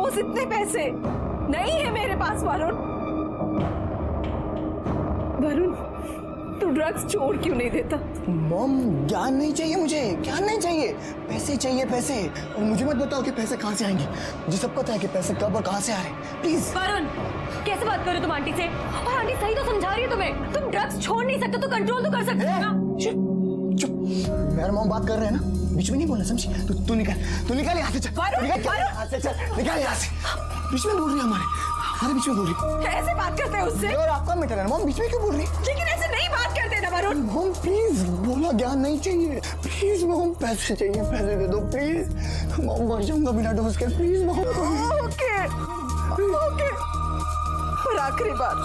रोज इतने पैसे नहीं है मेरे पास वरुण। वरुण, तू ड्रग्स छोड़ क्यों नहीं देता? मॉम, ज्ञान नहीं चाहिए मुझे, ज्ञान नहीं चाहिए, पैसे चाहिए पैसे। और मुझे मत बताओ कि पैसे कहाँ से आएंगे, मुझे सब पता है कि पैसे कब और कहाँ से आ रहे हैं। प्लीज। वरुण, कैसे बात कर रहे हो तुम आंटी से? और आंटी सही तो समझा रही है तुम्हें। तुम ड्रग्स छोड़ नहीं सकते तो कंट्रोल तो कर सकते हो ना। चुप, मेरा मॉम बात कर रहे हैं ना, बीच में नहीं बोलना, समझी? तू निकाल यहाँ से, चल निकाल यहाँ से। बीच में बोल रही है हमारे बीच में बोल रही। ऐसे बात करते हैं उससे? और आपका मैटर है मॉम, बीच में क्यों बोल रही? लेकिन ऐसे नहीं बात करते ना वरुण। मॉम प्लीज, बोला ज्ञान नहीं चाहिए, प्लीज मॉम, पैसे चाहिए, पैसे दे दो प्लीज। मॉम मर जाऊंगा बिना डोज के, प्लीज मॉम। ओके और आखिरी बात।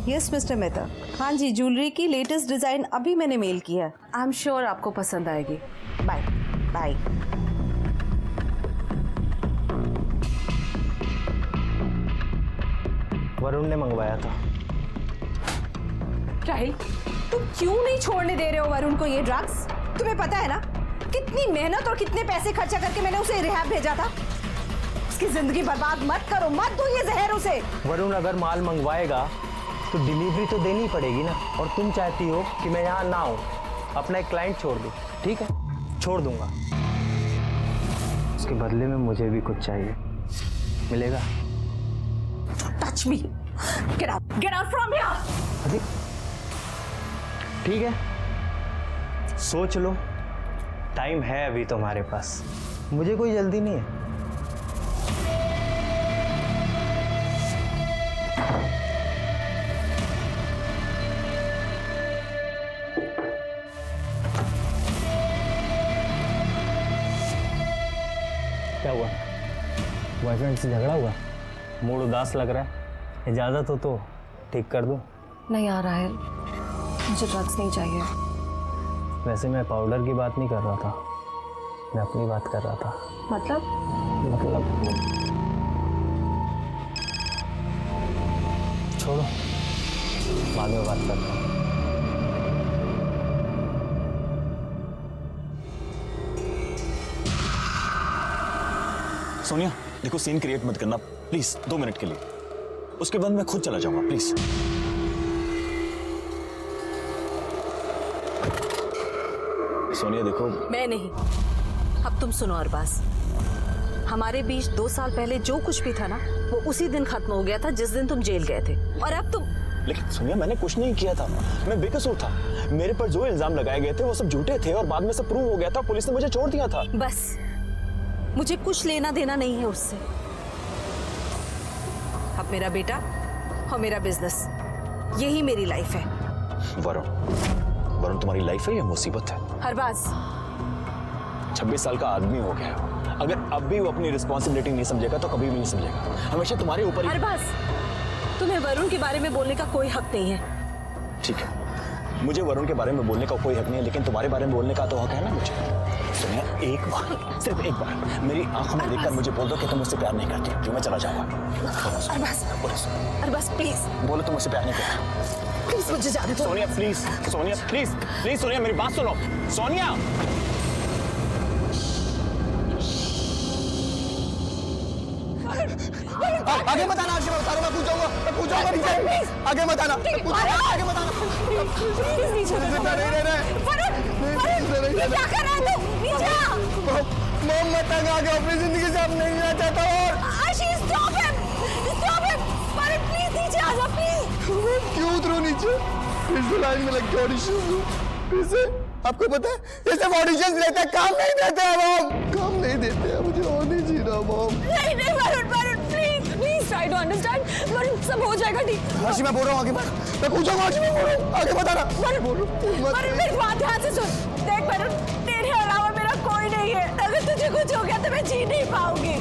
Yes mister Mehta. हाँ जी, ज्वेलरी की लेटेस्ट डिजाइन अभी मैंने मेल किया है। आई एम श्योर आपको पसंद आएगी। Bye bye. वरुण ने मंगवाया था। राहिल, तुम क्यों नहीं छोड़ने दे रहे हो वरुण को ये ड्रग्स? तुम्हें पता है ना कितनी मेहनत और कितने पैसे खर्चा करके मैंने उसे रिहैब भेजा था। उसकी जिंदगी बर्बाद मत करो, मत दो ये जहर उसे। वरुण अगर माल मंगवाएगा तो डिलीवरी तो देनी पड़ेगी ना, और तुम चाहती हो कि मैं यहाँ ना आऊँ, अपना एक क्लाइंट छोड़ दूँ। ठीक है, छोड़ दूंगा, उसके बदले में मुझे भी कुछ चाहिए, मिलेगा? Touch me, get out from here. अरे ठीक है, सोच लो, टाइम है अभी तुम्हारे पास, मुझे कोई जल्दी नहीं है। क्या हुआ? बॉयफ्रेंड से झगड़ा हुआ? मूड उदास लग रहा है, इजाजत हो तो ठीक कर दूं? नहीं आ रहा है, मुझे ड्रग्स नहीं चाहिए। वैसे मैं पाउडर की बात नहीं कर रहा था, मैं अपनी बात कर रहा था। मतलब छोड़ो, बाद में बात करता हूँ। सोनिया देखो, सीन क्रिएट मत करना प्लीज, 2 मिनट के लिए, उसके बाद मैं खुद चला जाऊंगा प्लीज। सोनिया देखो। मैं नहीं, अब तुम सुनो अरबाज, हमारे बीच 2 साल पहले जो कुछ भी था ना, वो उसी दिन खत्म हो गया था जिस दिन तुम जेल गए थे। और अब तुम। लेकिन सोनिया मैंने कुछ नहीं किया था, मैं बेकसूर था, मेरे पर जो इल्जाम लगाए गए थे वो सब झूठे थे और बाद में सब प्रूव हो गया था, पुलिस ने मुझे छोड़ दिया था। बस मुझे कुछ लेना देना नहीं है उससे। अब मेरा बेटा और मेरा बिजनेस, यही मेरी लाइफ है। वरुण तुम्हारी लाइफ है या मुसीबत है? अरबाज 26 साल का आदमी हो गया है, अगर अब भी वो अपनी रिस्पॉन्सिबिलिटी नहीं समझेगा तो कभी भी नहीं समझेगा, हमेशा तुम्हारे ऊपर ही। अरबाज, तुम्हें वरुण के बारे में बोलने का कोई हक नहीं है। ठीक है, मुझे वरुण के बारे में बोलने का कोई हक नहीं है, लेकिन तुम्हारे बारे में बोलने का तो हक है ना मुझे। सोनिया एक बार, सिर्फ एक बार मेरी आंखों में देखकर मुझे बोल दो कि तुम मुझसे प्यार नहीं करती, जो मैं चला जाऊंगा। अरबाज प्लीज बोलो तुम मुझसे प्यार नहीं करती, प्लीज मुझे जाने दो। Sonia please, Sonia please please, Sonia मेरी बात सुनो, सोनिया। आगे मत आना, मैं बता रहा हूं, मैं पूछूंगा नीचे। आगे मत आना, आगे मत आना। प्लीज नीचे क्या कर रहा है तू? नीचे आ। मॉम मैं तंग आ गया, अपनी जिंदगी से अब नहीं रहना चाहता। और आशीष स्टॉप हिम, वरुण प्लीज नीचे आ जा प्लीज। क्यों उतरूं नीचे? फिर से लाइन में लग के ऑडिशन दूं, फिर से। आपको पता है ये सब ऑडिशंस लेते हैं, काम नहीं देते हैं मॉम, काम नहीं देते हैं, मुझे और नहीं जीना मॉम। नहीं Varun please try to understand. Varun सब हो जाएगा ठीक। आशी मैं बोल रहा हूँ, आगे बढ़, मैं पूछूंगा, आशी मैं बोल रहा हूँ, आगे बता रहा। वरुण मेरी बात ध्यान से सुन। देख वरुण, तेरे अलावा मेरा कोई नहीं है, अगर तुझे कुछ हो गया तो मैं जी नहीं पाऊंगी।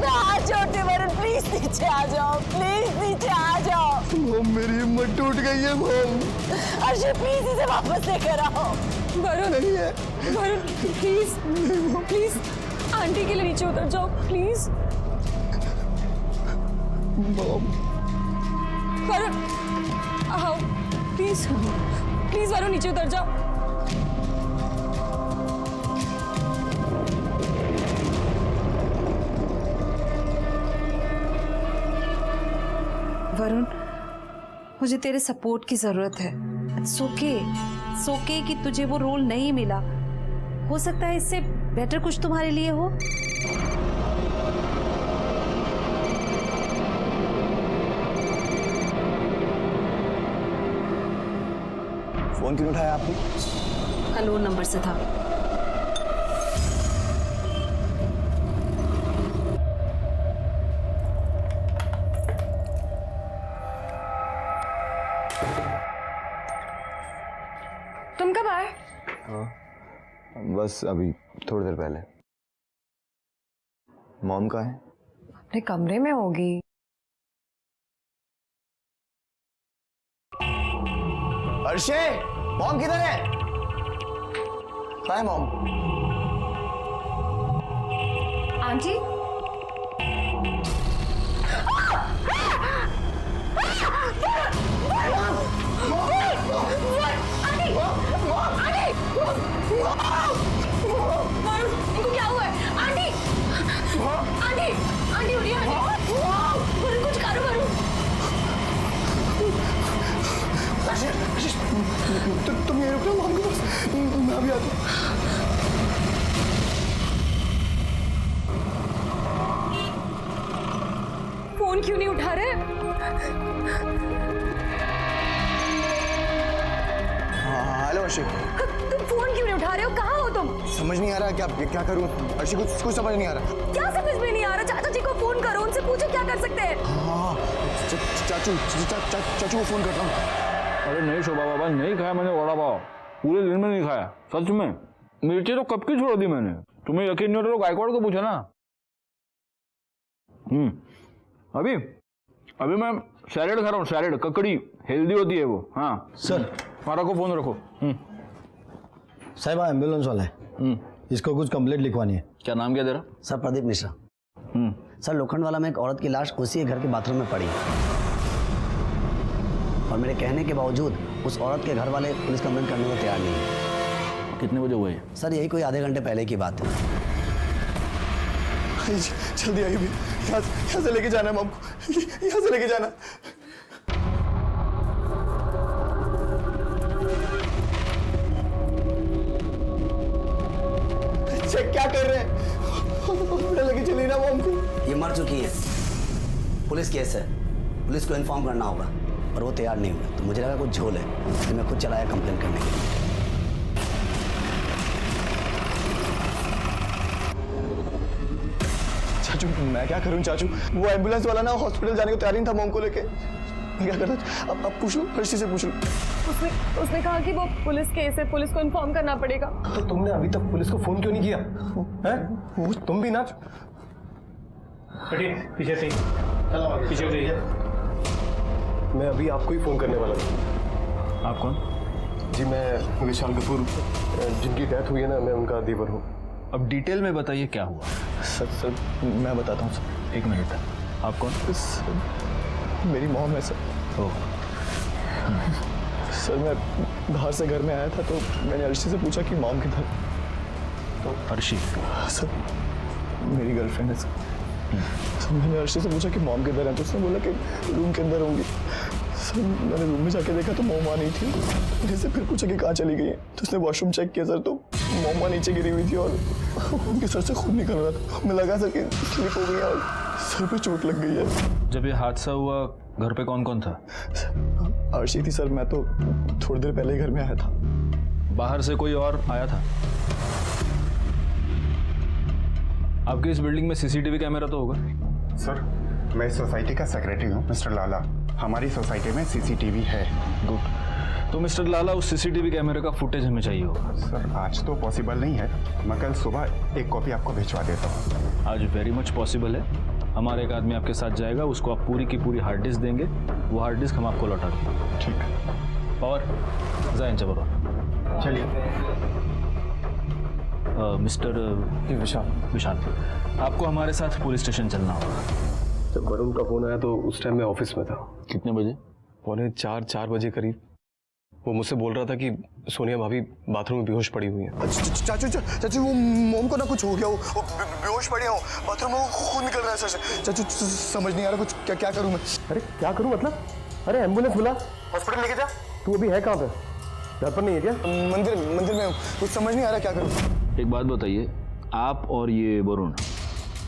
मैं हाथ जोड़ती वरुण, प्लीज नीचे आ जाओ, प्लीज नीचे आ जाओ। मॉम मेरी हिम्मत टूट गई है मॉम। अर्षद प्लीज इसे वापस लेकर आओ। वरुण नहीं है वरुण प्लीज आंटी के लिए नीचे उतर जाओ प्लीज। मॉम वरुण आओ प्लीज वरुण नीचे उतर जाओ। मुझे तेरे सपोर्ट की जरूरत है। इट्स ओके कि तुझे वो रोल नहीं मिला। हो सकता है इससे बेटर कुछ तुम्हारे लिए हो। फोन क्यों उठाया आपने? अननोन नंबर से था। तुम कब आए? बस अभी थोड़ी देर पहले। मॉम कहाँ है? अपने कमरे में होगी। अर्शे, मॉम किधर है? कहाँ है मॉम? आंटी इनको क्या हुआ है? आंटी आंटी आंटी उठिए। वरुण कुछ करो वरुण। तुम ये रुको मॉम के पास, मैं अभी आता हूँ। फोन क्यों नहीं उठा रहे? हेलो अर्शी। तुम फोन क्यों नहीं उठा रहे हो? कहाँ हो तुम? समझ नहीं आ रहा क्या करूँ अर्शी, कुछ समझ नहीं आ रहा। क्या समझ में नहीं आ रहा? चाचा जी को फोन करो, उनसे पूछो क्या कर सकते हैं। हाँ चाचू को फोन करता हूँ। अरे नहीं शोभा बाबा, नहीं खाया मैंने वड़ा पाव, पूरे दिन में नहीं खाया, सच में। मिर्ची तो कब की छोड़ दी मैंने। तुम्हें यकीन नहीं हो तो गायकवाड़ को पूछा ना। अभी अभी मैं सैलेड खा रहा हूँ, सैलेड, ककड़ी, हेल्दी होती है वो। हाँ सर, मारा को फोन रखो। साहिबा एम्बुलेंस वाला है, इसको कुछ कंप्लेंट लिखवानी है। क्या नाम क्या तेरा? सर प्रदीप मिश्रा। सर लोखंड वाला में एक औरत की लाश उसी घर के बाथरूम में पड़ी और मेरे कहने के बावजूद उस औरत के घर वाले पुलिस कंप्लेंट करने को तैयार नहीं है। कितने बजे हुए? सर यही कोई आधे घंटे पहले की बात है। जल्दी आइए, यहाँ से लेके जाना है मॉम को, यहाँ से लेके जाना। चेक क्या कर रहे हैं? लेके चलिए ना मॉम को। ये मर चुकी है, पुलिस केस है, पुलिस को इन्फॉर्म करना होगा और वो तैयार नहीं हुए, तो मुझे लगा कुछ झोल है, इसलिए मैं खुद चलाया कंप्लेन करने के लिए। चाचू मैं क्या करूं चाचू, वो एम्बुलेंस वाला ना हॉस्पिटल जाने को तैयार नहीं था मॉम को लेके। मैं क्या करता? अब पूछ लो, हर्षी से पूछ लो। उसने कहा कि वो पुलिस केस है, पुलिस को इन्फॉर्म करना पड़ेगा। तो तुमने अभी तक पुलिस को फोन क्यों नहीं किया? हैं? तुम भी ना। पीछे से पीछे हो जाइए। मैं अभी आपको ही फोन करने वाला हूँ। आप कौन? जी मैं विशाल कपूर, जिनकी डेथ हुई है ना, मैं उनका देवर हूँ। अब डिटेल में बताइए क्या हुआ। सर मैं बताता हूँ सर। एक मिनट, आप कौन? मेरी मॉम है सर। सर मैं बाहर से घर में आया था तो मैंने अर्शी से पूछा कि मॉम किधर। तो अर्शी? सर मेरी गर्लफ्रेंड है सर। सर मैंने अर्शी से पूछा कि मॉम किधर है, तो उसने बोला कि रूम के अंदर होंगी। सर मैंने रूम में जाके देखा तो मॉम वहाँ नहीं थी। मैंने से फिर पूछा कि कहाँ चली गई है, तो उसने वॉशरूम चेक किया सर, तो मॉम वहाँ नीचे गिरी हुई थी और उनके सर से खून निकल रहा था। हमें लगा सर कि स्लिप हो गई और सर पे चोट लग गई है। जब ये हादसा हुआ घर पे कौन कौन था? अर्शी थी सर, मैं तो थोड़ी देर पहले घर में आया था। बाहर से कोई और आया था? आपकी इस बिल्डिंग में सीसीटीवी कैमरा तो होगा? सर मैं इस सोसाइटी का सेक्रेटरी हूँ मिस्टर लाला, हमारी सोसाइटी में सीसीटीवी है। गुड। तो मिस्टर लाला उस सीसीटीवी कैमरे का फुटेज हमें चाहिए होगा। सर आज तो पॉसिबल नहीं है, मैं कल सुबह एक कॉपी आपको भिजवा देता हूँ। आज वेरी मच पॉसिबल है। हमारा एक आदमी आपके साथ जाएगा, उसको आप पूरी की पूरी हार्ड डिस्क देंगे, वो हार्ड डिस्क हम आपको लौटा देंगे। ठीक है। और जाइन जबर चलिए। मिस्टर विशाल, आपको हमारे साथ पुलिस स्टेशन चलना होगा। जब वरुण का फोन आया तो उस टाइम मैं ऑफिस में था। कितने बजे? 4:45 बजे करीब। वो मुझसे बोल रहा था कि सोनिया भाभी बाथरूम में बेहोश पड़ी हुई है। चाचू वो मॉम को ना कुछ हो गया, वो बेहोश पड़ी हो बाथरूम में, खून निकल रहा है सर से। चाचू समझ नहीं आ रहा कुछ क्या करूं मैं। अरे क्या करूं मतलब? अरे एम्बुलेंस बुला। हॉस्पिटल लेके जा। तू अभी है कहाँ पे? घर पर नहीं है क्या? मंदिर में हूँ। कुछ समझ नहीं आ रहा क्या करूँ। एक बात बताइए, आप और ये वरुण,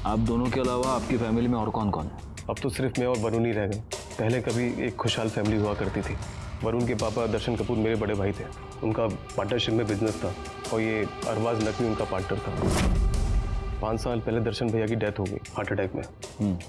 आप दोनों के अलावा आपकी फैमिली में और कौन कौन है? अब तो सिर्फ मैं और वरुण ही रह गए। पहले कभी एक खुशहाल फैमिली हुआ करती थी। वरुण के पापा दर्शन कपूर मेरे बड़े भाई थे। उनका पार्टनरशिप में बिजनेस था और ये अरबाज नकवी उनका पार्टनर था। 5 साल पहले दर्शन भैया की डेथ हो गई हार्ट अटैक में,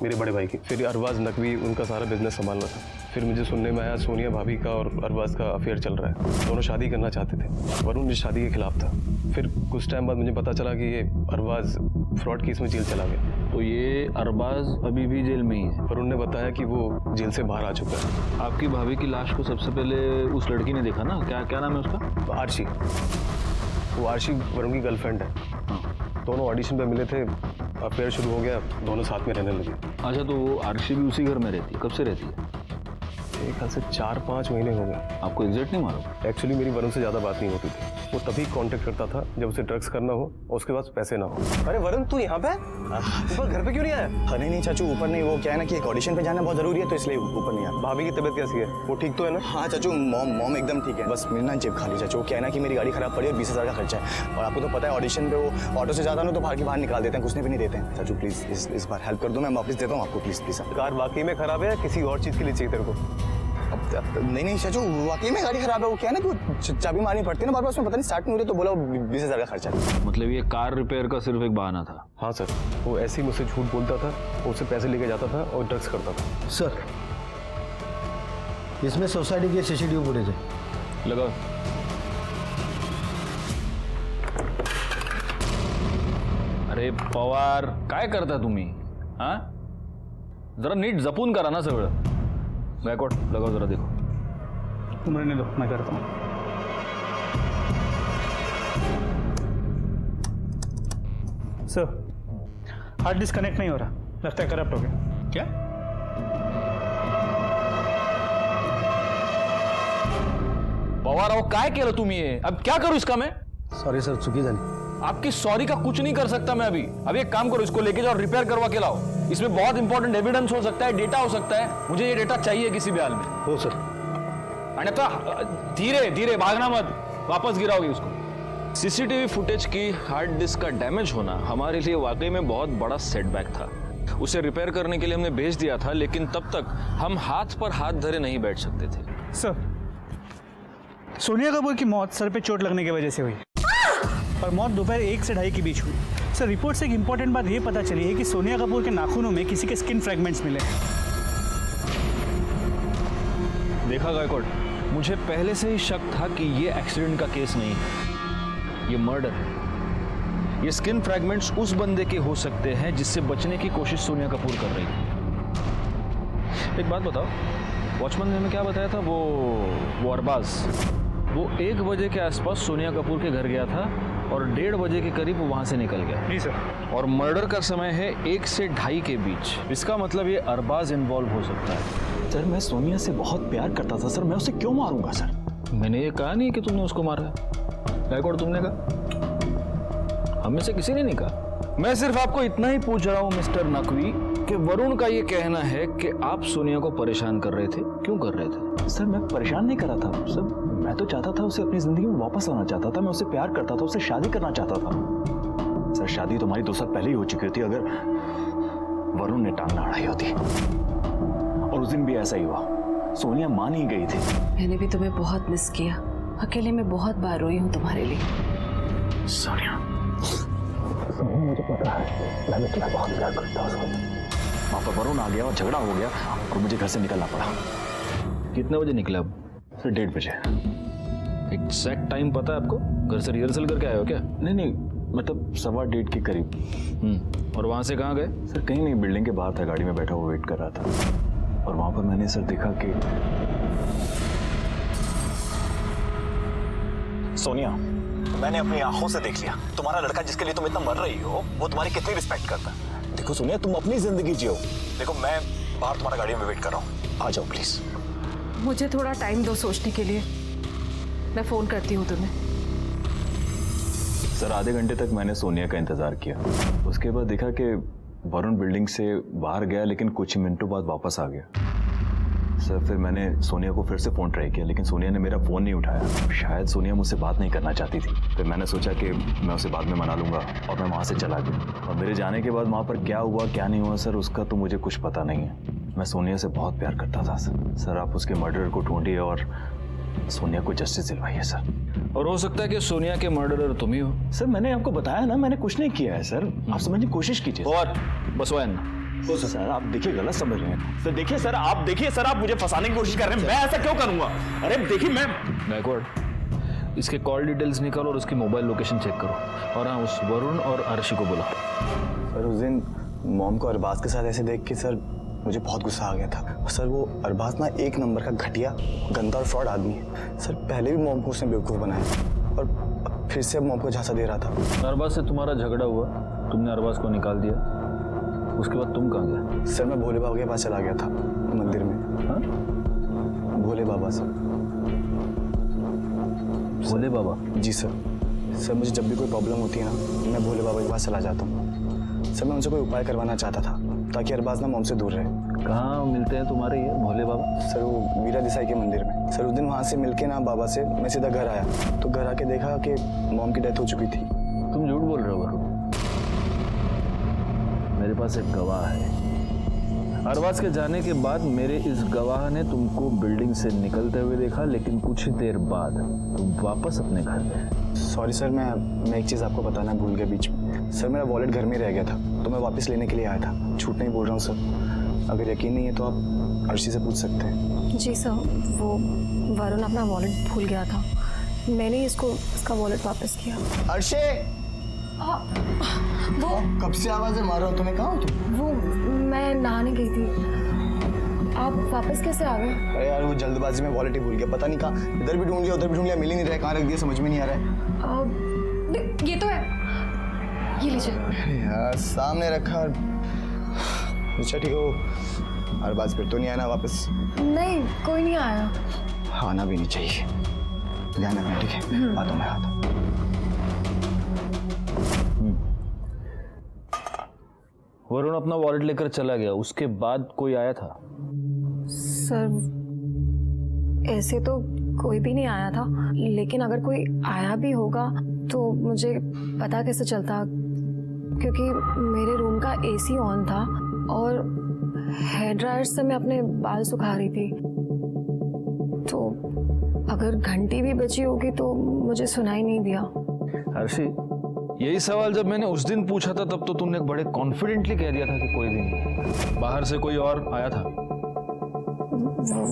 मेरे बड़े भाई की। फिर अरबाज नकवी उनका सारा बिजनेस संभालना था। फिर मुझे सुनने में आया सोनिया भाभी का और अरबाज का अफेयर चल रहा है। दोनों शादी करना चाहते थे। वरुण इस शादी के खिलाफ था। फिर कुछ टाइम बाद मुझे पता चला कि ये अरबाज फ्रॉड केस में जेल चला गया। तो ये अरबाज अभी भी जेल में ही है? वरुण ने बताया कि वो जेल से बाहर आ चुका है। आपकी भाभी की लाश को सबसे पहले उस लड़की ने देखा ना, क्या नाम है उसका? आरशी। वो आरशी वरुण की गर्लफ्रेंड है। दोनों ऑडिशन पे मिले थे, अफेयर शुरू हो गया, दोनों साथ में रहने लगे। अच्छा, तो वो आरशी भी उसी घर में रहती है? कब से रहती है? एक ख्याल से 4-5 महीने हो गए। आपको एग्जैक्ट नहीं मालूम? एक्चुअली मेरी वरुण से ज़्यादा बात नहीं होती थी। वो तभी कांटेक्ट करता था जब उसे ड्रग्स करना हो और उसके पास पैसे ना हो। अरे वरुण, तू यहाँ पे? तू घर पे क्यों नहीं आया? अरे नहीं चाचू, ऊपर नहीं, वो क्या है ना कि एक ऑडिशन पे जाना बहुत जरूरी है, तो इसलिए ऊपर नहीं आया। भाभी की तबीयत कैसी है? वो ठीक तो है ना? हाँ चाचू, मॉम एकदम ठीक है। बस मेरी ना जेब खाली चाचू। क्या है ना कि मेरी गाड़ी खराब पड़ी और 20,000 का खर्चा है। और आपको तो पता है ऑडिशन पे वो ऑटो से जाता ना तो बाहर निकाल देते हैं, कुछ भी नहीं देते हैं। चाचू प्लीज इस बार हेल्प कर दो, मैं वापस देता हूँ आपको। प्लीज कार वाकई में खराब है या किसी और चीज़ के लिए चाहिए तेरे को? नहीं चाचू, वाकई में गाड़ी खराब है। वो क्या है ना कि चाबी मारनी पड़ती है ना बार बार, उसमें पता नहीं स्टार्ट नहीं हो रही, तो बोला 20,000 का खर्चा है। मतलब ये कार रिपेयर का सिर्फ एक बहाना था? हाँ सर, वो ऐसे ही मुझसे झूठ बोलता था, उससे पैसे लेके जाता था और ड्रग्स करता था। सर, इसमें सोसाइटी के CCTV फुटेज है। लगाओ। अरे पवार, काय करता तुम्ही? हाँ, जरा नीट जपून करा ना सगळं। गायकवाड, लगाओ जरा, देखो। तुम रहने दो, मैं करता हूँ। सर, हार्ड डिस्क कनेक्ट नहीं हो रहा, लगता है करप्ट हो गया। क्या? पवार अहो, काय केलं तुम्ही? अब क्या करूं इसका मैं? सॉरी सर, चुकी झाली। आपकी सॉरी का कुछ नहीं कर सकता मैं अभी एक काम करो, इसको लेके जाओ, रिपेयर करवा के लाओ। इसमें बहुत इंपॉर्टेंट एविडेंस हो सकता है, डेटा हो सकता है। मुझे ये डेटा चाहिए किसी भी हाल में। हो सर। अन्यथा धीरे धीरे भागना मत, वापस गिराओगे उसको। सीसीटीवी फुटेज की हार्ड डिस्क का डैमेज होना हमारे लिए वाकई में बहुत बड़ा सेटबैक था। उसे रिपेयर करने के लिए हमने भेज दिया था, लेकिन तब तक हम हाथ पर हाथ धरे नहीं बैठ सकते थे। सर, सोनिया कपूर की मौत सर पे चोट लगने की वजह से हुई और मौत दोपहर 1 से 2:30 के बीच हुई। सर, रिपोर्ट से एक इंपॉर्टेंट बात यह पता चली है कि सोनिया कपूर के नाखूनों में किसी के स्किन फ्रैगमेंट्स मिले। देखा गायकवाड, मुझे पहले से ही शक था कि ये एक्सीडेंट का केस नहीं है, ये मर्डर है। ये स्किन फ्रैगमेंट्स उस बंदे के हो सकते हैं जिससे बचने की कोशिश सोनिया कपूर कर रही थी। एक बात बताओ, वॉचमैन ने हमें क्या बताया था? वो अरबाज, वो 1 बजे के आसपास सोनिया कपूर के घर गया था और 1:30 बजे के करीब वो वहां से निकल गया। जी सर। और मर्डर का समय है 1 से 2:30 के बीच। इसका मतलब ये अरबाज इन्वॉल्व हो सकता है। सर, मैं सोनिया से बहुत प्यार करता था सर, मैं उसे क्यों मारूंगा सर? मैंने ये कहा नहीं कि तुमने उसको मारा है। गायकवाड, तुमने कहा? हम में से किसी ने नहीं कहा। मैं सिर्फ आपको इतना ही पूछ रहा हूं मिस्टर नकवी कि वरुण का ये कहना है कि आप सोनिया को परेशान कर रहे थे, क्यों कर रहे थे? सर, मैं परेशान नहीं कर रहा था सर, मैं तो चाहता था उसे अपनी जिंदगी में वापस लाना चाहता था। मैं उससे प्यार करता था, उससे शादी करना चाहता था। सर, शादी तो हमारी 2 साल पहले ही हो चुकी होती अगर वरुण ने टांग ना अड़ाई होती। और उस दिन भी ऐसा ही हुआ, सोनिया मान ही गई थी। मैंने भी तुम्हें बहुत मिस किया, अकेले में बहुत बार रोई हूँ तुम्हारे लिए। सोनिया, मुझे पता है, मैं तुम्हें बहुत प्यार करता हूँ। वहाँ पर वरुण आ गया और झगड़ा हो गया और मुझे घर से निकलना पड़ा। कितने बजे निकले अब? सर, 1:30 बजे। एग्जैक्ट टाइम पता है आपको? घर से रिहर्सल करके आए हो क्या? नहीं, मतलब 1:15 के करीब। और वहां से कहाँ गए? सर, कहीं नहीं, बिल्डिंग के बाहर था, गाड़ी में बैठा हुआ वेट कर रहा था। और वहां पर मैंने सर देखा कि सोनिया, मैंने अपनी आंखों से देख लिया, तुम्हारा लड़का जिसके लिए तुम इतना मर रही हो वो तुम्हारी कितनी रिस्पेक्ट करता है। देखो सोनिया, तुम अपनी जिंदगी जियो। देखो, मैं बाहर तुम्हारा गाड़ी में वेट कर रहा हूँ, आ जाओ प्लीज। मुझे थोड़ा टाइम दो सोचने के लिए, मैं फोन करती हूँ तुम्हें। सर, आधे घंटे तक मैंने सोनिया का इंतजार किया। उसके बाद देखा कि वरुण बिल्डिंग से बाहर गया, लेकिन कुछ मिनटों बाद वापस आ गया। सर फिर मैंने सोनिया को फिर से फ़ोन ट्राई किया, लेकिन सोनिया ने मेरा फ़ोन नहीं उठाया। शायद सोनिया मुझसे बात नहीं करना चाहती थी। फिर मैंने सोचा कि मैं उसे बाद में मना लूँगा और मैं वहाँ से चला गया। और मेरे जाने के बाद वहाँ पर क्या हुआ क्या नहीं हुआ सर, उसका तो मुझे कुछ पता नहीं है। मैं सोनिया से बहुत प्यार करता था सर। आप उसके मर्डरर को ढूंढिए और सोनिया को जस्टिस दिलवाइए सर। और हो सकता है कि सोनिया के मर्डरर तुम ही हो। सर मैंने आपको बताया ना, मैंने कुछ नहीं किया है सर, आप समझने की कोशिश कीजिए। और बसवान सर आप देखिए गलत समझ रहे हैं। सर देखिए सर, आप देखिए सर, आप मुझे फंसाने की कोशिश कर रहे हैं। मैं ऐसा क्यों करूंगा? अरे देखिए मैं गायकवाड़, इसके कॉल डिटेल्स निकालो और उसकी मोबाइल लोकेशन चेक करो। और हाँ, उस वरुण और अर्शी को बुलाओ। सर उस दिन मॉम को अरबाज के साथ ऐसे देख के सर मुझे बहुत गुस्सा आ गया था। सर वो अरबाज ना एक नंबर का घटिया, गंदा और फ्रॉड आदमी है सर। पहले भी मॉम को उसने बेवकूफ़ बनाया और फिर से मॉम को झांसा दे रहा था। अरबाज से तुम्हारा झगड़ा हुआ, तुमने अरबाज को निकाल दिया, उसके बाद तुम कहाँ गए? सर मैं भोले बाबा के पास चला गया था मंदिर में। हाँ? भोले बाबा सर। भोले बाबा? जी सर मुझे जब भी कोई प्रॉब्लम होती है ना, मैं भोले बाबा के पास चला जाता हूँ सर। मैं उनसे कोई उपाय करवाना चाहता था ताकि अरबाज ना मॉम से दूर रहे। कहाँ मिलते हैं तुम्हारे ये भोले बाबा? सर वो वीरा देसाई के मंदिर में। सर उस दिन वहाँ से मिलके ना बाबा से मैं सीधा घर आया, तो घर आके देखा कि मॉम की डेथ हो चुकी थी। तुम झूठ बोल रहे हो वरुण। मेरे पास एक गवाह है। अरबाज के जाने के बाद मेरे इस गवाह ने तुमको बिल्डिंग से निकलते हुए देखा, लेकिन कुछ ही देर बाद तुम वापस अपने घर गए। सॉरी सर, मैं एक चीज़ आपको बताना भूल गया बीच में। सर मेरा वॉलेट घर में रह गया था, तो मैं वापस लेने के लिए आया था। झूठ नहीं बोल रहा हूँ सर। अगर यकीन नहीं है तो आप अर्शी से पूछ सकते हैं। जी सर, वो वरुण अपना वॉलेट भूल गया था, मैंने इसका वॉलेट वापस किया। अर्शी, वो कब से आवाज़ें मार रहा हूँ तुम्हें? कहाँ हो तुम? वो मैं नहाने गई थी, आप वापस कैसे आ गए? अरे यार वो जल्दबाजी में वॉलेट ही भूल गया, पता नहीं कहाँ। इधर भी ढूंढ लिया, उधर भी ढूंढ लिया, मिल ही नहीं रहा है। कहाँ रख दिया समझ में नहीं आ रहा है। ये तो है, ये लीजिए। यार सामने रखा। अच्छा ठीक हो, हर बात फिर तो नहीं आना वापस? नहीं, कोई नहीं आया। आना भी नहीं चाहिए। ध्यान रखना, ठीक है? आता हूँ मैं, आता हूँ। वरुण अपना वॉलेट लेकर चला गया, उसके बाद कोई आया था? सर ऐसे तो कोई भी नहीं आया था, लेकिन अगर कोई आया भी होगा तो मुझे पता कैसे चलता, क्योंकि मेरे रूम का एसी ऑन था और हेयर ड्रायर से मैं अपने बाल सुखा रही थी। तो अगर घंटी भी बची होगी तो मुझे सुनाई नहीं दिया। अर्शी, यही सवाल जब मैंने उस दिन पूछा था तब तो तुमने बड़े कॉन्फिडेंटली कह दिया था कि कोई भी नहीं। बाहर से कोई और आया था?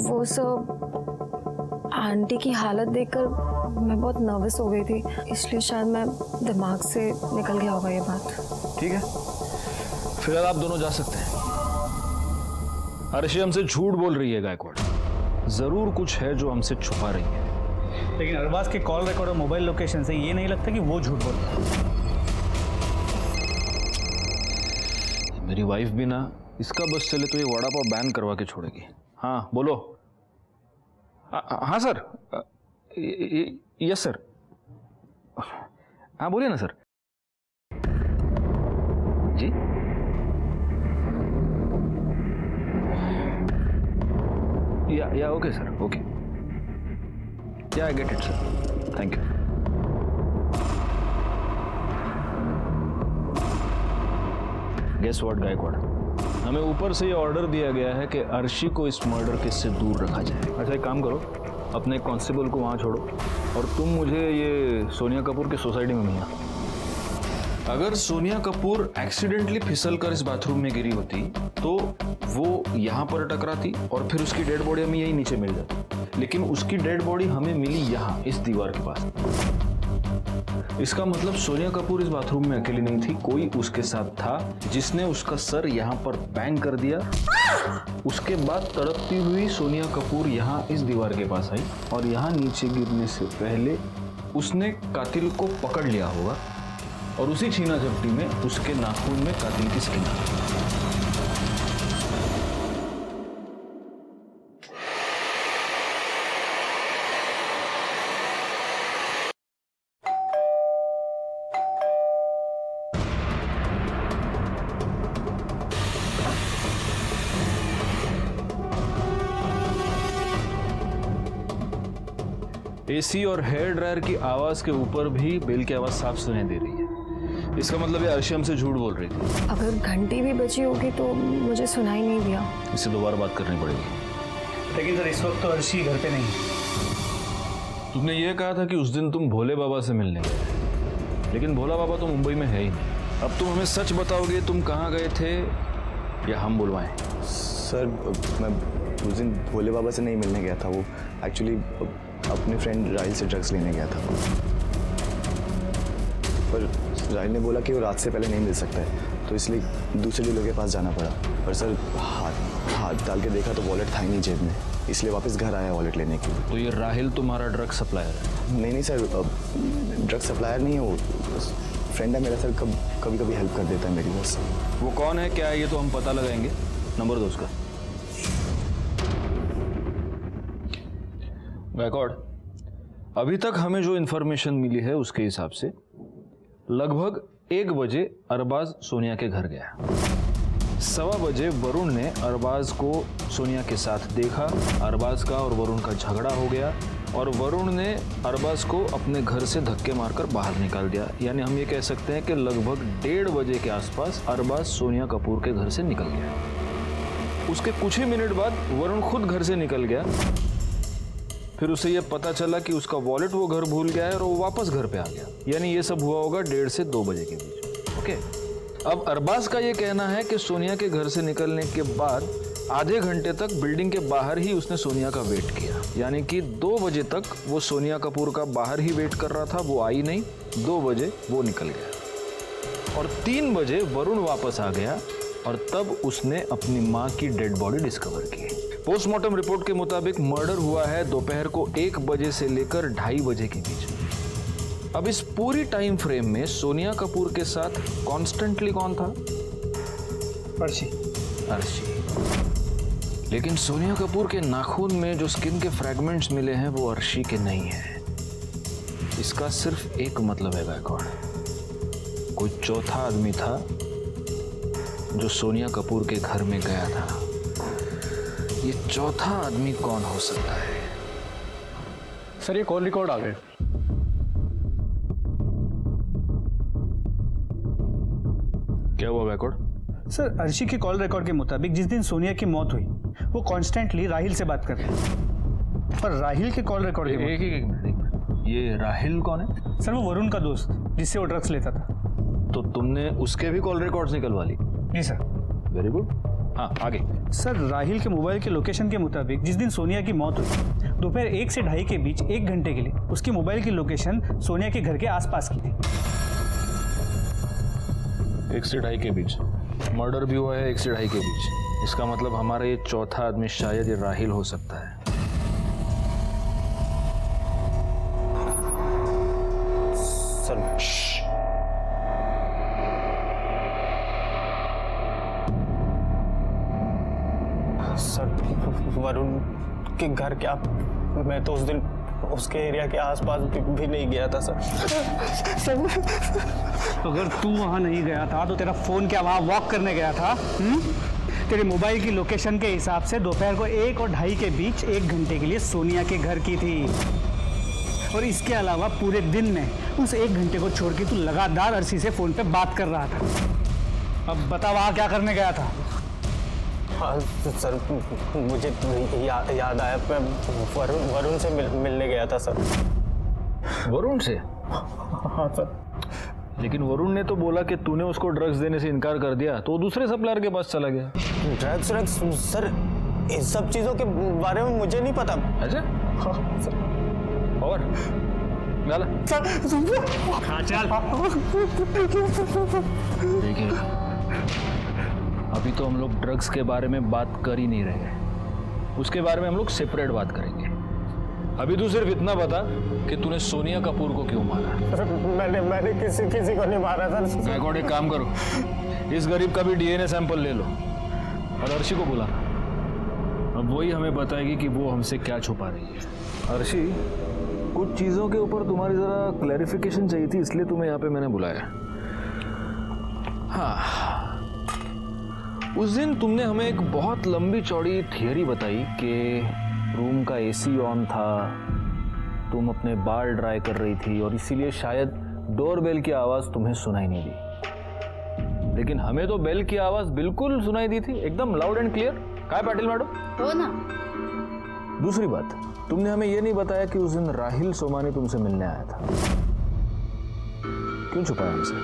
वो सब आंटी की हालत देखकर मैं बहुत नर्वस हो गई थी, इसलिए शायद मैं दिमाग से निकल गया होगा ये बात। ठीक है, फिलहाल आप दोनों जा सकते हैं। अर्शी हमसे झूठ बोल रही है गायकवाड़, जरूर कुछ है जो हमसे छुपा रही है। लेकिन अरबाज के कॉल रिकॉर्ड और मोबाइल लोकेशन से ये नहीं लगता कि वो झूठ बोल रहा है। मेरी वाइफ भी ना, इसका बस चले तो ये वड़ा पाव बैन करवा के छोड़ेगी। हाँ बोलो। हाँ सर, यस सर। हाँ बोलिए ना सर। जी या okay sir, okay. Yeah I get it sir, thank you. Guess what Gaikwad, हमें ऊपर से ये ऑर्डर दिया गया है कि अर्शी को इस मर्डर केस से दूर रखा जाए। अच्छा एक काम करो, अपने कांस्टेबल को वहाँ छोड़ो और तुम मुझे ये सोनिया कपूर की सोसाइटी में मिलना। अगर सोनिया कपूर एक्सीडेंटली फिसल कर इस बाथरूम में गिरी होती तो वो यहाँ पर टकराती और फिर उसकी डेड बॉडी हमें यही नीचे मिल जाती, लेकिन उसकी डेड बॉडी हमें मिली यहाँ इस दीवार के पास। इसका मतलब सोनिया कपूर इस बाथरूम में अकेली नहीं थी, कोई उसके साथ था जिसने उसका सर यहाँ पर बैंग कर दिया। उसके बाद तड़पती हुई सोनिया कपूर यहाँ इस दीवार के पास आई और यहाँ नीचे गिरने से पहले उसने कातिल को पकड़ लिया होगा और उसी छीना झपटी में उसके नाखून में कातिल की स्किन आ गई। एसी और हेयर ड्रायर की आवाज के ऊपर भी बेल की आवाज साफ सुनाई दे रही है। इसका मतलब ये अर्शी हमसे झूठ बोल रही थी। अगर घंटी भी बची होगी तो मुझे सुनाई नहीं दिया। इससे दोबारा बात करनी पड़ेगी। लेकिन सर इस वक्त तो अर्शी घर पे नहीं है। तुमने ये कहा था कि उस दिन तुम भोले बाबा से मिलने गए, लेकिन भोला बाबा तो मुंबई में है ही नहीं। अब तुम हमें सच बताओगे तुम कहाँ गए थे या हम बुलवाएं? सर मैं उस दिन भोले बाबा से नहीं मिलने गया था। वो एक्चुअली अपने फ्रेंड राहिल से ड्रग्स लेने गया था, पर राहिल ने बोला कि वो रात से पहले नहीं मिल सकता है, तो इसलिए दूसरे डीलर के पास जाना पड़ा। पर सर हाथ डाल के देखा तो वॉलेट था ही नहीं जेब में, इसलिए वापस घर आया वॉलेट लेने के लिए। तो ये राहिल तुम्हारा ड्रग सप्लायर है? नहीं सर, ड्रग सप्लायर नहीं है वो, फ्रेंड है मेरा सर, कभी कभी हेल्प कर देता है मेरी। बस वो कौन है क्या है ये तो हम पता लगाएंगे। नंबर दो उसका। गायकवाड़, अभी तक हमें जो इन्फॉर्मेशन मिली है उसके हिसाब से लगभग 1 बजे अरबाज सोनिया के घर गया। 1:15 बजे वरुण ने अरबाज को सोनिया के साथ देखा। अरबाज का और वरुण का झगड़ा हो गया और वरुण ने अरबाज को अपने घर से धक्के मारकर बाहर निकाल दिया। यानी हम ये कह सकते हैं कि लगभग 1:30 बजे के आसपास अरबाज सोनिया कपूर के घर से निकल गया। उसके कुछ ही मिनट बाद वरुण खुद घर से निकल गया। फिर उसे यह पता चला कि उसका वॉलेट वो घर भूल गया है और वो वापस घर पे आ गया। यानी ये सब हुआ होगा 1:30 से 2 बजे के बीच। ओके, अब अरबाज का ये कहना है कि सोनिया के घर से निकलने के बाद आधे घंटे तक बिल्डिंग के बाहर ही उसने सोनिया का वेट किया। यानी कि 2 बजे तक वो सोनिया कपूर का बाहर ही वेट कर रहा था, वो आई नहीं। 2 बजे वो निकल गया और 3 बजे वरुण वापस आ गया और तब उसने अपनी माँ की डेड बॉडी डिस्कवर की। पोस्टमार्टम रिपोर्ट के मुताबिक मर्डर हुआ है दोपहर को 1 बजे से लेकर 2:30 बजे के बीच। अब इस पूरी टाइम फ्रेम में सोनिया कपूर के साथ कॉन्स्टेंटली कौन था? अर्शी। लेकिन सोनिया कपूर के नाखून में जो स्किन के फ्रैगमेंट्स मिले हैं वो अर्शी के नहीं है। इसका सिर्फ एक मतलब है गायकवाड़, कोई चौथा आदमी था जो सोनिया कपूर के घर में गया था। ये चौथा आदमी कौन हो सकता है? सर ये कॉल रिकॉर्ड आ गए। क्या हुआ गायकवाड़? सर अर्शी के कॉल रिकॉर्ड के मुताबिक जिस दिन सोनिया की मौत हुई वो कॉन्स्टेंटली राहिल से बात कर रहे हैं। पर राहिल के कॉल रिकॉर्ड के एक मिनट, ये राहिल कौन है? सर वो वरुण का दोस्त जिससे वो ड्रग्स लेता था। तो तुमने उसके भी कॉल रिकॉर्ड्स निकलवा ली? जी सर। Very good. हाँ आगे। सर राहिल के मोबाइल के लोकेशन के मुताबिक जिस दिन सोनिया की मौत हुई दोपहर 1 से 2:30 के बीच 1 घंटे के लिए उसकी मोबाइल की लोकेशन सोनिया के घर के आसपास की थी। 1 से 2:30 के बीच मर्डर भी हुआ है। 1 से 2:30 के बीच, इसका मतलब हमारा ये चौथा आदमी शायद ये राहिल हो सकता है। सर वरुण के घर क्या? मैं तो उस दिन उसके एरिया के आसपास भी नहीं गया था सर। अगर तू वहां नहीं गया था तो तेरा फोन क्या वहां वॉक करने गया था? तेरे मोबाइल की लोकेशन के हिसाब से दोपहर को 1 और 2:30 के बीच 1 घंटे के लिए सोनिया के घर की थी। और इसके अलावा पूरे दिन में उस 1 घंटे को छोड़ के तू लगातार अर्शी से फोन पे बात कर रहा था। अब बता वहां क्या करने गया था? हाँ सर मुझे याद आया, मैं वरुण से मिलने गया था सर। वरुण से? हाँ सर। लेकिन वरुण ने तो बोला कि तूने उसको ड्रग्स देने से इनकार कर दिया, तो वो दूसरे सप्लायर के पास चला गया। ड्रग्स सर, इस सब चीजों के बारे में मुझे नहीं पता। अच्छा? हाँ सर। और चल। देखिए अभी तो हम लोग ड्रग्स के बारे में बात कर ही नहीं रहे, उसके बारे में हम लोग सेपरेट बात करेंगे। अभी तू सिर्फ इतना बता कि तूने सोनिया कपूर को क्यों मारा? सर मैंने किसी को नहीं मारा सर। गायकवाड़ एक काम करो, इस गरीब का भी डीएनए सैंपल ले लो और अर्शी को बुला। अब वही हमें बताएगी कि वो हमसे क्या छुपा रही है। अर्शी, कुछ चीज़ों के ऊपर तुम्हारी ज़रा क्लैरिफिकेशन चाहिए थी, इसलिए तुम्हें यहाँ पे मैंने बुलाया। हाँ, उस दिन तुमने हमें एक बहुत लंबी चौड़ी थियरी बताई कि रूम का एसी ऑन था, तुम अपने बाल ड्राई कर रही थी और इसीलिए शायद डोरबेल की आवाज तुम्हें सुनाई नहीं दी, लेकिन हमें तो बेल की आवाज बिल्कुल सुनाई दी थी, एकदम लाउड एंड क्लियर। काय पाटिल मैडम? हो ना। दूसरी बात, तुमने हमें यह नहीं बताया कि उस दिन राहिल सोमानी तुमसे मिलने आया था। क्यों छुपाया हमसे?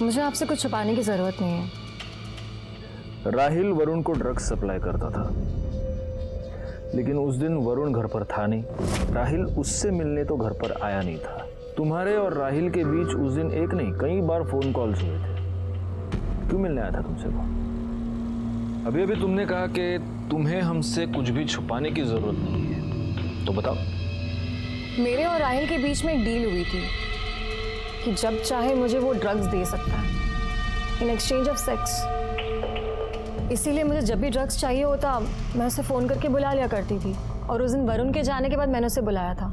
मुझे आपसे कुछ छुपाने की जरूरत नहीं है। राहिल वरुण को ड्रग्स सप्लाई करता था, लेकिन उस दिन वरुण घर पर था नहीं। राहिल उससे मिलने तो घर पर आया नहीं था। तुम्हारे और राहिल के बीच उस दिन एक नहीं कई बार फोन कॉल्स हुए थे। क्यों मिलने आया था तुमसे वो? अभी अभी तुमने कहा कि तुम्हें हमसे कुछ भी छुपाने की जरूरत नहीं है, तो बताओ। मेरे और राहिल के बीच में एक डील हुई थी कि जब चाहे मुझे वो ड्रग्स दे सकता है इन एक्सचेंज ऑफ सेक्स। इसीलिए मुझे जब भी ड्रग्स चाहिए होता मैं उसे फ़ोन करके बुला लिया करती थी। और उस दिन वरुण के जाने के बाद मैंने उसे बुलाया था।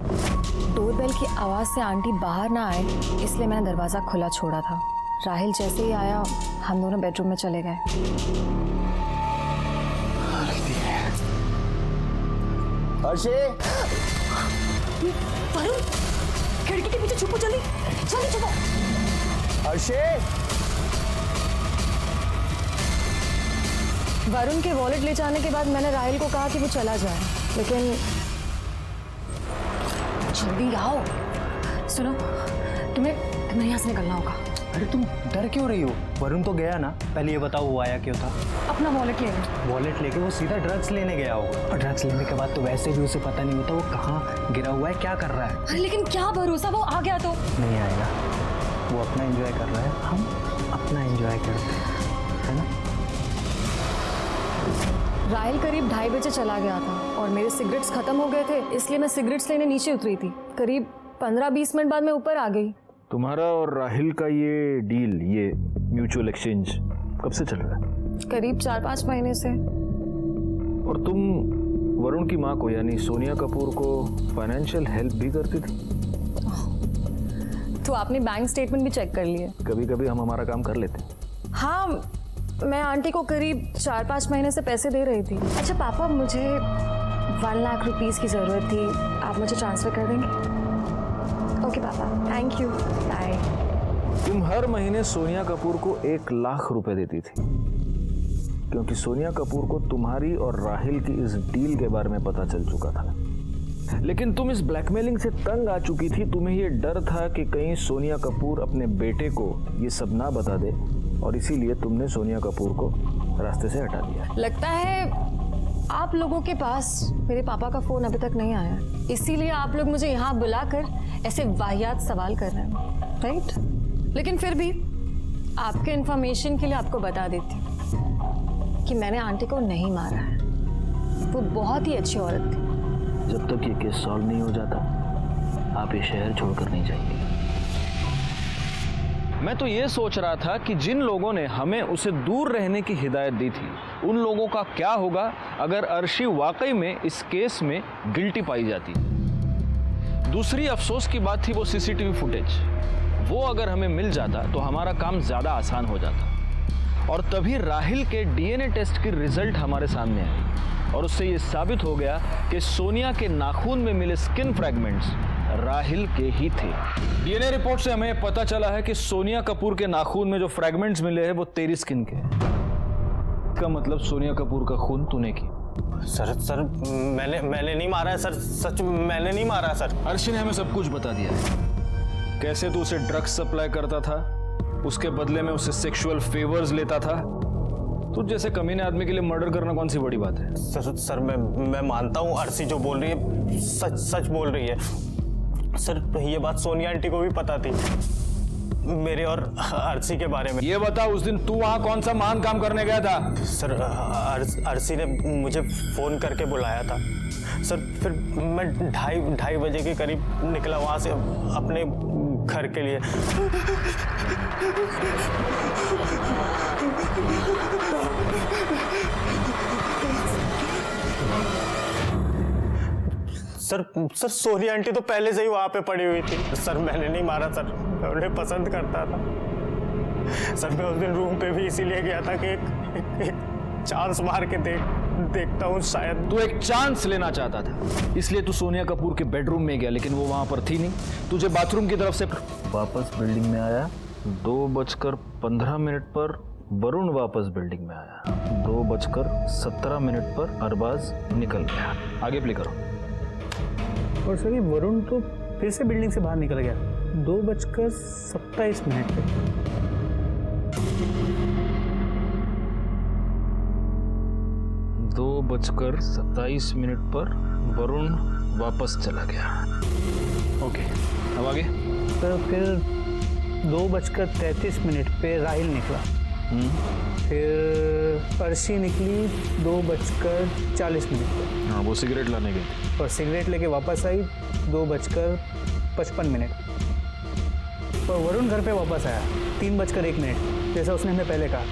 डोरबेल की आवाज़ से आंटी बाहर ना आए इसलिए मैंने दरवाज़ा खुला छोड़ा था। राहिल जैसे ही आया हम दोनों बेडरूम में चले गए। वरुण, खिड़की के पीछे छुपो, जल्दी जल्दी छुपो। वरुण के वॉलेट ले जाने के बाद मैंने राहिल को कहा कि वो चला जाए, लेकिन जल्दी आओ। सुनो, तुम्हें यहाँ से निकलना होगा। अरे तुम डर क्यों रही हो? वरुण तो गया ना, पहले ये बताओ वो आया क्यों था? अपना वॉलेट ले गए। वॉलेट लेके वो सीधा ड्रग्स लेने गया होगा, और ड्रग्स लेने के बाद तो वैसे भी उसे पता नहीं होता वो कहाँ गिरा हुआ है, क्या कर रहा है। अरे लेकिन क्या भरोसा, वो आ गया तो। नहीं आएगा, वो अपना एंजॉय कर रहा है, हम अपना एंजॉय करते हैं, है ना? राहिल करीब 2:30 बजे चला गया था और मेरे सिगरेट्स खत्म हो गए थे, इसलिए मैं सिगरेट्स लेने नीचे उतरी थी। करीब 15-20 मिनट बाद मैं ऊपर आ गई। तुम्हारा और राहिल का ये डील, ये म्यूचुअल एक्सचेंज कब से चल रहा है? करीब 4-5 महीने से। और तुम वरुण की माँ को यानी सोनिया कपूर को फाइनेंशियल हेल्प भी करती थी? तो आपने बैंक स्टेटमेंट भी चेक कर लिए? कभी कभी हम हमारा काम कर लेते। हाँ, मैं आंटी को करीब 4-5 महीने से पैसे दे रही थी। अच्छा पापा, मुझे 1 लाख रुपीस की ज़रूरत थी, आप मुझे ट्रांसफ़र कर देंगे? ओके पापा, थैंक यू, बाय। तुम हर महीने सोनिया कपूर को 1 लाख रुपए देती थी, क्योंकि सोनिया कपूर को तुम्हारी और राहिल की इस डील के बारे में पता चल चुका था। लेकिन तुम इस ब्लैकमेलिंग से तंग आ चुकी थी। तुम्हें यह डर था कि कहीं सोनिया कपूर अपने बेटे को ये सब ना बता दे, और इसीलिए तुमने सोनिया कपूर को रास्ते से हटा दिया। लगता है आप लोगों के पास मेरे पापा का फोन अभी तक नहीं आया, इसीलिए आप लोग मुझे यहाँ बुलाकर ऐसे वाहियात सवाल कर रहे हैं, राइट? लेकिन फिर भी आपके इंफॉर्मेशन के लिए आपको बता देती हूँ कि मैंने आंटी को नहीं मारा है। वो बहुत ही अच्छी औरत थी। जब तक ये केस सॉल्व नहीं हो जाता आप ये शहर छोड़कर नहीं जाएंगे। मैं तो ये सोच रहा था कि जिन लोगों ने हमें उसे दूर रहने की हिदायत दी थी, उन लोगों का क्या होगा अगर अर्शी वाकई में इस केस में गिल्टी पाई जाती। दूसरी अफसोस की बात थी वो सीसीटीवी फुटेज। वो अगर हमें मिल जाता तो हमारा काम ज़्यादा आसान हो जाता, और तभी राहिल के डीएनए टेस्ट की रिजल्ट हमारे सामने आई, और उससे ये साबित हो गया कि सोनिया के नाखून में मिले स्किन फ्रैगमेंट्स राहिल के ही थे। डीएनए रिपोर्ट से हमें पता चला है कि सोनिया कपूर के नाखून में जो फ्रैगमेंट्स मिले हैं वो तेरी स्किन के। इसका मतलब सोनिया कपूर का खून तूने की। सर मैंने नहीं मारा है सर, सच मैंने नहीं मारा सर। अर्शी ने हमें सब कुछ बता दिया है, कैसे तू उसे ड्रग्स सप्लाई करता था, उसके बदले में उसे सेक्सुअल फेवर्स लेता था। तुझ जैसे कमीने आदमी के लिए मर्डर करना कौन सी बड़ी बात है? सर मैं मानता हूँ अर्शी जो बोल रही है सच बोल रही है सर। ये बात सोनिया आंटी को भी पता थी मेरे और अर्शी के बारे में। ये बता, उस दिन तू वहाँ कौन सा महान काम करने गया था? सर अर्शी ने मुझे फोन करके बुलाया था सर, फिर मैं 2:30 बजे के करीब निकला वहाँ से अपने घर के लिए। सर सोनिया आंटी तो पहले से ही वहाँ पे पड़ी हुई थी। सर मैंने नहीं मारा सर, मैं उन्हें पसंद करता था सर। मैं उस दिन रूम पे भी इसीलिए गया था कि एक चांस मार के देख देखता हूँ शायद। तू एक चांस लेना चाहता था, इसलिए तू सोनिया कपूर के बेडरूम में गया, लेकिन वो वहां पर थी नहीं। तुझे बाथरूम की तरफ से वापस बिल्डिंग में आया। 2:15 पर वरुण वापस बिल्डिंग में आया। 2:17 पर अरबाज निकल गया। आगे प्ले करो। और सर ये वरुण तो फिर से बिल्डिंग से बाहर निकल गया 2:27 पे। 2:27 पर वरुण वापस चला गया। ओके, अब आगे। सर फिर 2:33 पे राहिल निकला। फिर अर्शी निकली 2:40 पे। हाँ, वो सिगरेट लाने गई थी। और सिगरेट लेके वापस आई 2:55। और वरुण घर पे वापस आया 3:01, जैसा उसने हमें पहले कहा।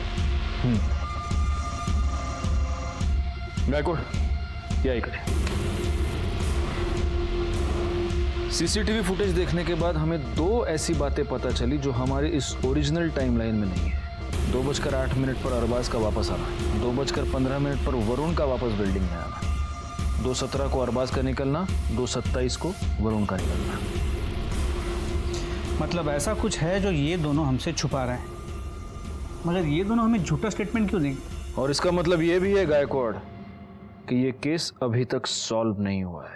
गायकवाड़, यही करें। सीसीटीवी फुटेज देखने के बाद हमें 2 ऐसी बातें पता चली जो हमारी इस ओरिजिनल टाइमलाइन में नहीं है। 2:08 पर अरबाज का वापस आना, 2:15 पर वरुण का वापस बिल्डिंग में आना, 2:17 को अरबाज का निकलना, 2:27 को वरुण का निकलना। मतलब ऐसा कुछ है जो ये दोनों हमसे छुपा रहे हैं, मगर ये दोनों हमें झूठा स्टेटमेंट क्यों देंगे? और इसका मतलब ये भी है गायकवाड़ कि ये केस अभी तक सॉल्व नहीं हुआ है।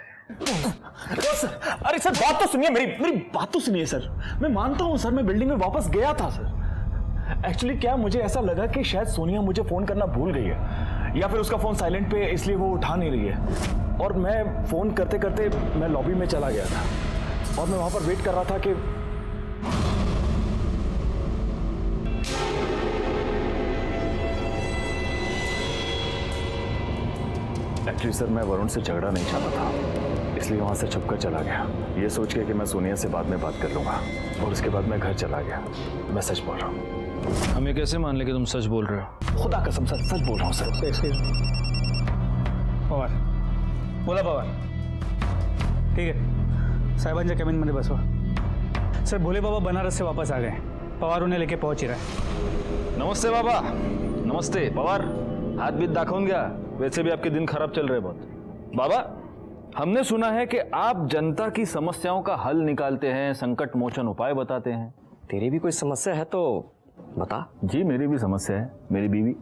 अरे सर बात तो सुनिए, मेरी बात तो सुनिए सर। मैं मानता हूँ सर, मैं बिल्डिंग में वापस गया था सर। एक्चुअली क्या मुझे ऐसा लगा कि शायद सोनिया मुझे फोन करना भूल गई है, या फिर उसका फोन साइलेंट पे इसलिए वो उठा नहीं रही है। और मैं फोन करते करते मैं लॉबी में चला गया था और मैं वहां पर वेट कर रहा था कि एक्चुअली सर मैं वरुण से झगड़ा नहीं चाहता था, इसलिए वहां से छुपकर चला गया, ये सोच के कि मैं सोनिया से बाद में बात कर लूंगा। और उसके बाद मैं घर चला गया। मैं सच बोल रहा हूँ। हम ये कैसे मान ले कि तुम सच बोल रहे हो? खुदा कसम सर, सच बोल रहा हूँ सर। पवार बोला पवार, ठीक है साहेबांच्या केबिनमध्ये बसवा। सर भोले बाबा बनारस से वापस आ गए, पवार उन्हें लेके पहुंच ही रहा है। नमस्ते बाबा। नमस्ते पवार, हाथ बीत दाखवून घ्या, वैसे भी आपके दिन खराब चल रहे बहुत। बाबा, हमने सुना है कि आप जनता की समस्याओं का हल निकालते हैं, संकट मोचन उपाय बताते हैं। तेरी भी कोई समस्या है तो बता। जी मेरी भी समस्या है, मेरी बीवी।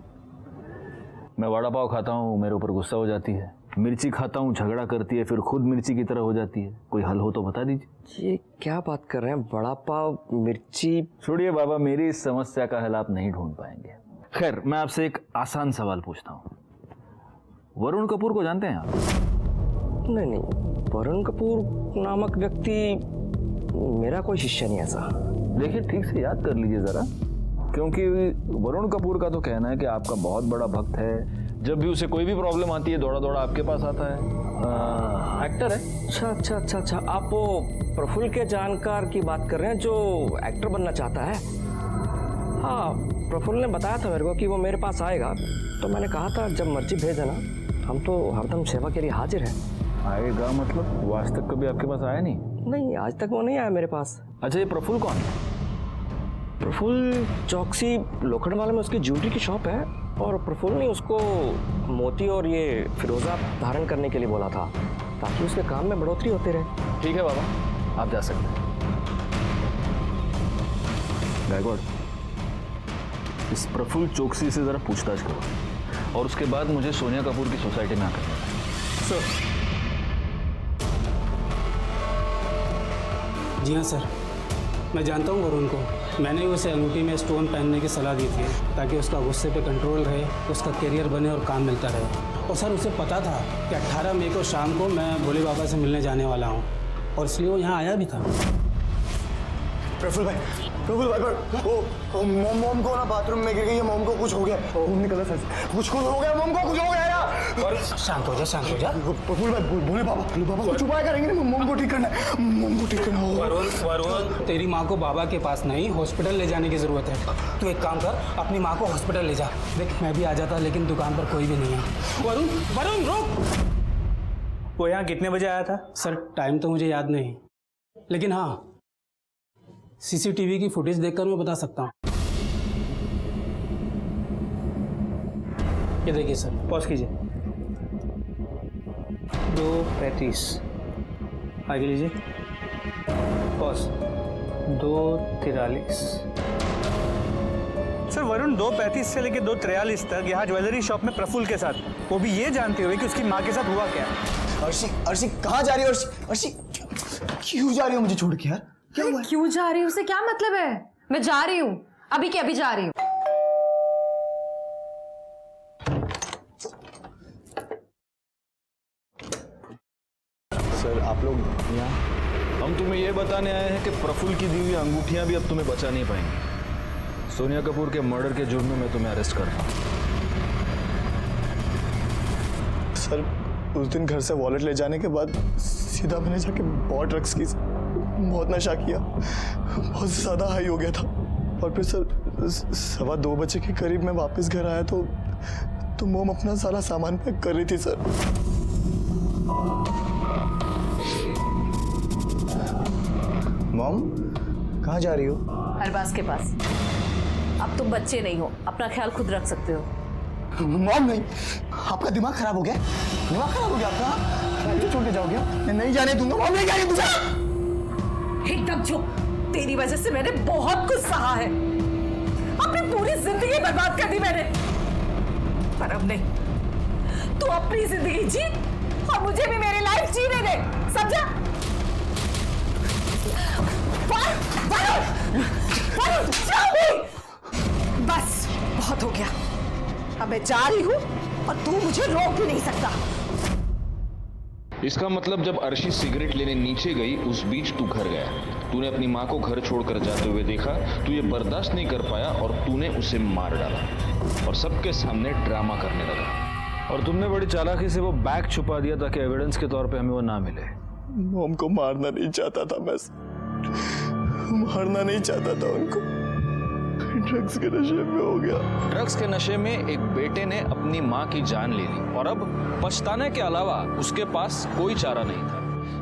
मैं वड़ा पाव खाता हूँ, मेरे ऊपर गुस्सा हो जाती है। मिर्ची खाता हूँ, झगड़ा करती है, फिर खुद मिर्ची की तरह हो जाती है। कोई हल हो तो बता दीजिए। ये क्या बात कर रहे हैं? वड़ा पाव, मिर्ची। छोड़िए बाबा, मेरी इस समस्या का हल आप नहीं ढूंढ पाएंगे। खैर, मैं आपसे एक आसान सवाल पूछता हूँ। वरुण कपूर को जानते हैं आप? नहीं, वरुण कपूर नामक व्यक्ति मेरा कोई शिष्य नहीं ऐसा। देखिए ठीक से याद कर लीजिए जरा, क्योंकि वरुण कपूर का तो कहना है कि आपका बहुत बड़ा भक्त है। जब भी उसे कोई भी प्रॉब्लम आती है दौड़ा दौड़ा आपके पास आता है। एक्टर है। अच्छा, आप वो प्रफुल्ल के जानकार की बात कर रहे हैं जो एक्टर बनना चाहता है? हाँ, प्रफुल्ल ने बताया था मेरे को कि वो मेरे पास आएगा, तो मैंने कहा था जब मर्जी भेज देना, हम तो हरदम सेवा के लिए हाजिर हैं। आएगा मतलब? वो आज तक कभी आपके पास आया नहीं? नहीं, आज तक वो नहीं आया मेरे पास। अच्छा, ये प्रफुल्ल कौन है? प्रफुल्ल चौकसी लोखंडवाला में उसकी ज्वेलरी की शॉप है, और प्रफुल्ल ने उसको मोती और ये फिरोजा धारण करने के लिए बोला था ताकि उसके काम में बढ़ोतरी होती रहे। ठीक है बाबा, आप जा सकते हैं। गायकवाड़, इस प्रफुल्ल चौकसी से जरा पूछताछ करो और उसके बाद मुझे सोनिया कपूर की सोसाइटी में आकर मिलना। जी हाँ सर, मैं जानता हूँ वरुण को। मैंने उसे अंगूठी में स्टोन पहनने की सलाह दी थी ताकि उसका गुस्से पे कंट्रोल रहे, उसका करियर बने और काम मिलता रहे। और सर उसे पता था कि 18 मई को शाम को मैं भोले बाबा से मिलने जाने वाला हूँ, और इसलिए वो यहाँ आया भी था। प्रफुल्ल भाई वो मोम को ना बाथरूम में गिर गई है, मोम को कुछ हो गया। निकला सर, कुछ हो गया, मोम को कुछ हो गया यार। शांत हो जा। प्रफुल्ल भाई बोले बाबा कुछ उपाय करेंगे ना, मोम को ठीक करना है, मोम को ठीक करना होगा। वरुण, तेरी माँ को बाबा के पास नहीं हॉस्पिटल ले जाने की जरूरत है। तू एक काम कर, अपनी माँ को हॉस्पिटल ले जा। देख मैं भी आ जाता, लेकिन दुकान पर कोई भी नहीं है। वरुण रुक। वो यहाँ कितने बजे आया था? सर टाइम तो मुझे याद नहीं, लेकिन हाँ सीसीटीवी की फुटेज देखकर मैं बता सकता हूँ। ये देखिए सर, पॉज कीजिए। 2:35 आगे लीजिए, पॉज, 2:43। सर वरुण 2:35 से लेकर 2:43 तक यहाँ ज्वेलरी शॉप में प्रफुल्ल के साथ, वो भी ये जानते हुए कि उसकी माँ के साथ हुआ क्या। अर्शी कहाँ जा रही हो? अर्शी क्यों जा रही हो मुझे छोड़ के यार? क्या हुआ? क्यों जा रही हूँ उससे क्या मतलब है? मैं जा रही हूँ, अभी के अभी जा रही हूँ। सर आप लोग यहाँ? हम तुम्हें यह बताने आए हैं कि प्रफुल्ल की दी हुई अंगूठियां भी अब तुम्हें बचा नहीं पाएंगी। सोनिया कपूर के मर्डर के जुर्म में मैं तुम्हें अरेस्ट कर रहा हूं। सर उस दिन घर से वॉलेट ले जाने के बाद सीधा मैंने जाके बहुत ड्रग्स की, बहुत नशा किया, बहुत ज़्यादा हाई हो गया था। और फिर सर 2:15 बजे के करीब मैं वापस घर आया तो मोम अपना सारा सामान पैक कर रही थी सर। मॉम कहाँ जा रही हो? अरबाज के पास। अब तुम बच्चे नहीं हो, अपना ख्याल खुद रख सकते हो। मॉम नहीं, आपका दिमाग खराब हो गया? दिमाग खराब हो गया आपका? मुझे छोड़ के जाओगे? मैं नहीं जाने दूंगा मॉम, नहीं जाने दूंगा। एकदम चुप। तेरी वजह से मैंने बहुत कुछ सहा है, अपनी पूरी जिंदगी बर्बाद कर दी मैंने, पर अब नहीं। तू अपनी जिंदगी जी और मुझे भी मेरी लाइफ जीने दे, समझा? बस बहुत हो गया, अब मैं जा रही हूँ और तू मुझे रोक भी नहीं सकता। इसका मतलब जब अर्शी सिगरेट लेने नीचे गई उस बीच तू घर गया, तूने अपनी माँ को घर छोड़कर जाते हुए देखा, तू ये बर्दाश्त नहीं कर पाया और तूने उसे मार डाला और सबके सामने ड्रामा करने लगा। और तुमने बड़ी चालाकी से वो बैग छुपा दिया ताकि एविडेंस के तौर पे हमें वो ना मिले। मॉम को मारना नहीं चाहता था मैं, मारना नहीं चाहता था उनको, ड्रग्स के नशे में हो गया। ड्रग्स के नशे में एक बेटे ने अपनी माँ की जान ले ली और अब पछताने के अलावा उसके पास कोई चारा नहीं था।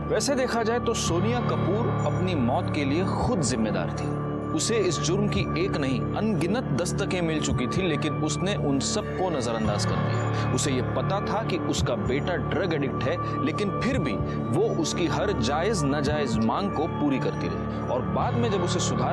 वैसे देखा जाए तो सोनिया कपूर अपनी मौत के लिए खुद जिम्मेदार थी। उसे इस जुर्म की एक नहीं अनगिनत दस्तकें मिल चुकी थी, लेकिन उसने उन सबको नजरअंदाज कर दिया। उसे ये पता था कि उसका बेटा ड्रग एडिक्ट है, लेकिन फिर भी वो उसकी हर जायज नाजायज मांग को पूरी करती रही और बाद में जब उसे सुधार